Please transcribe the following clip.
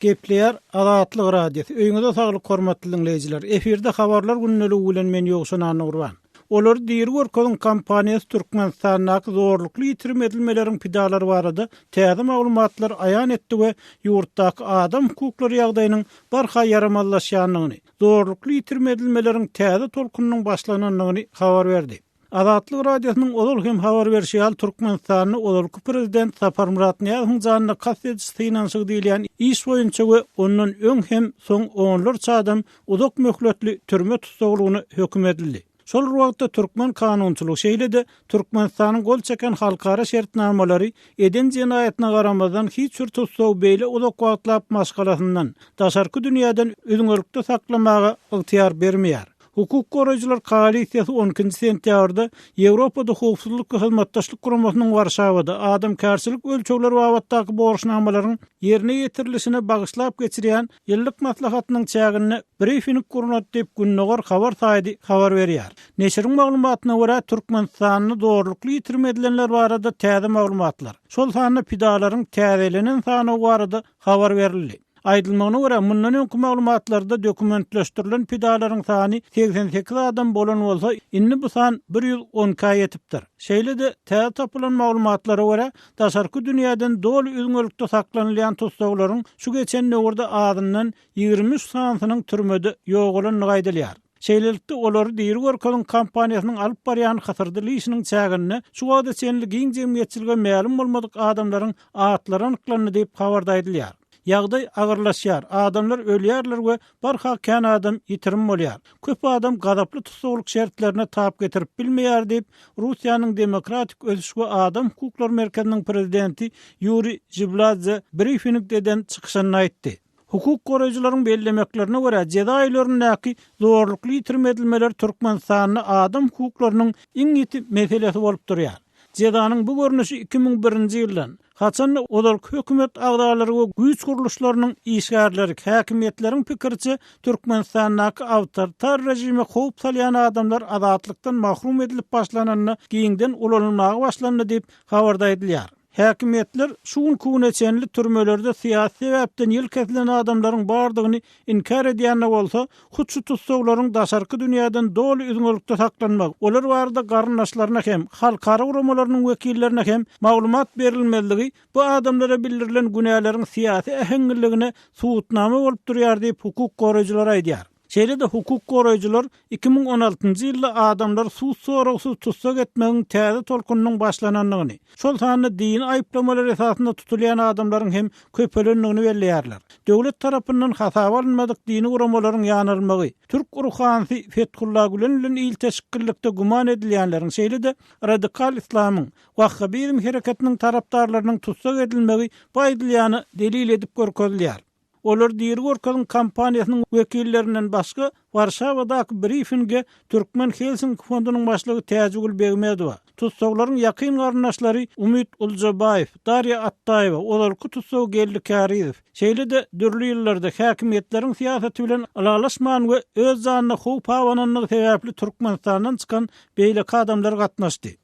Gepleýär Azatlyk radiosu. Öýüňizde saglyk hormatly dinleýijiler. Eferde habarlar günnäli bilen men ýogşan Nurwan. Olar diýer görkezin kampaniýasy Türkmenistanyň zorlukly ýitirim edilmeleriň pidalary barada täze maglumatlar aýan etdi we ýurtdaky adam hukuklary ýagdaýynyň barha ýaramallaşýanyny, zorlukly ýitirim edilmeleriň täze tolkunynyň başlananyny habar berdi. Azatlyk radiosynyň ol hem habar berýän Türkmenistanyň olurky prezident Sapar Murat Niýazowyň janyna kastetçisi finansyň diýilýän iş boýunça we onuň öň hem soň onlarça adam uzak möhletli türme tutsagylygyny hökm edildi. Şol wagtda Türkmen kanunçylygy şeýlede Türkmenistanyň gol çeken halkara şertnamalary eden jinayatyna garamazdan hiç bir tutsaw beýle uzak wagtlap maşgalasyndan daşarky dünýäden özüňörlikde saklamaga ygtyar bermeýär. Hukuk goraýjylar koalisiýasy 10 sentýabrda Ýewropada howpsuzlyk we hyzmatdaşlyk guramasynyň Warşawada adam kärçilik ölçegleri wagtdaky borçnamalaryň ýerine ýetirilişine bagyşlap geçirýän ýyllyk maslahatynyň çägine briefing guruldy diýip Günnogar habar saýdy habar berýär. Neşiriň maglumatyna görä Türkmenistanyň zorlukly ýitirim edilenler barada täze maglumatlar. Şol sany pidalaryň täzelenen sany barada habar berildi. Aýdylmagyna görä mundan öňkü maglumatlarda dokumentleşdirilen pidalaryň sany 88 adam bolan bolsa, indi bu san 110 ýetipdir. Şeýlede täze tapylan maglumatlara görä daşarky dünýäden doly özüňörlikde saklanylýan tutsaglaryň şu geçen nöwrde adından 23 sanynyň türmede ýogalanyny gaýdylýar. Şeýlelikde olar diýer görkezin kampaniýasynyň alyp barýan hasardylyşynyň çägine şu wagtda çenli giň jemgyýetçilige ma'lum bolmadyk adamlaryň atlary anyklanyny diýip habardaýdylýar. Ýagdaý agyrlaşýar, adamlar ölýärler we barha kän adam ýitirim bolýar. Köp adam gadaply tutsaglyk şertlerine tap getirip bilmeýär diýip Russiýanyň Demokratik Ösüş we Adam Hukuklary Merkeziniň prezidenti Yuri Zhivladze briefingden çykyşyny aýtdy. Hukuk goraýjylaryň bellemeklerine görä jezaýlarynyň zorlukly ýitirim edilmeler Türkmenistanyň adam hukuklarynyň iň ýiti meselesi bolup durýar. Jezanyň bu görnüşi 2001-nji ýyldan haçan olark hökümet agdalary we güýç guruluşlarynyň işgärleri, häkimetleriň pikirçe Türkmenistanyň awtoritar rejime howp salýan adamlar azatlykdan mahrum edilip başlananyny giňden ulanmagy başlandy diýip habardaýdylýar. Häkimetler şuň kuneçenli türmelerde syýasy sebäpden ýyl kesilen adamlaryň bardygyny inkar edýänler bolsa, hutçu tutsaglaryň daşarky dünýäden doly özüňörlikde saklanmak, olar barada garyndaşlaryna hem halkara uramalarynyň wekillerine hem maglumat berilmeligi bu adamlara bildirilen günälerin syýasy ähengilligine suwutnama bolup durýar diýip hukuk goraýjylar aýdýar. Şeýlede hukuk goraýjylar 2016-njy ýylda adamlar suç soragsy tutsak etmegiň täze tolkunynyň başlananyny, şol sany din aýplamalary esasynda tutulýan adamlaryň hem köpelenligini belleýärler. Döwlet tarapyndan hasaba alınmadyk dini uramalaryň ýanylmagy, Türk ruhany Fethullah Gülen bilen il teşkillikde guman edilýänleriň şeýlede radikal islamyň Wahhabizm hereketiniň tarapdarlarynyň tutsak edilmegi baýdylýany delil edip görkezilýär. Olar diýer görkezin kampaniýasynyň wekillerinden başga Warşawadaky briefingge Türkmen Helsinki fondunyň başlygy Täjegül Begmedowa, tutsaglaryň ýakyn garyndaşlary Umit Uljabayew, Darya Attayewa, olarky tutsaw geldi Kariyew. Şeýlede dürli ýyllarda häkimetleriň syýasaty bilen alalaşman we öz janyna howp hawananyny sebäpli Türkmenistanyň çykan beýleki adamlar gatnaşdy.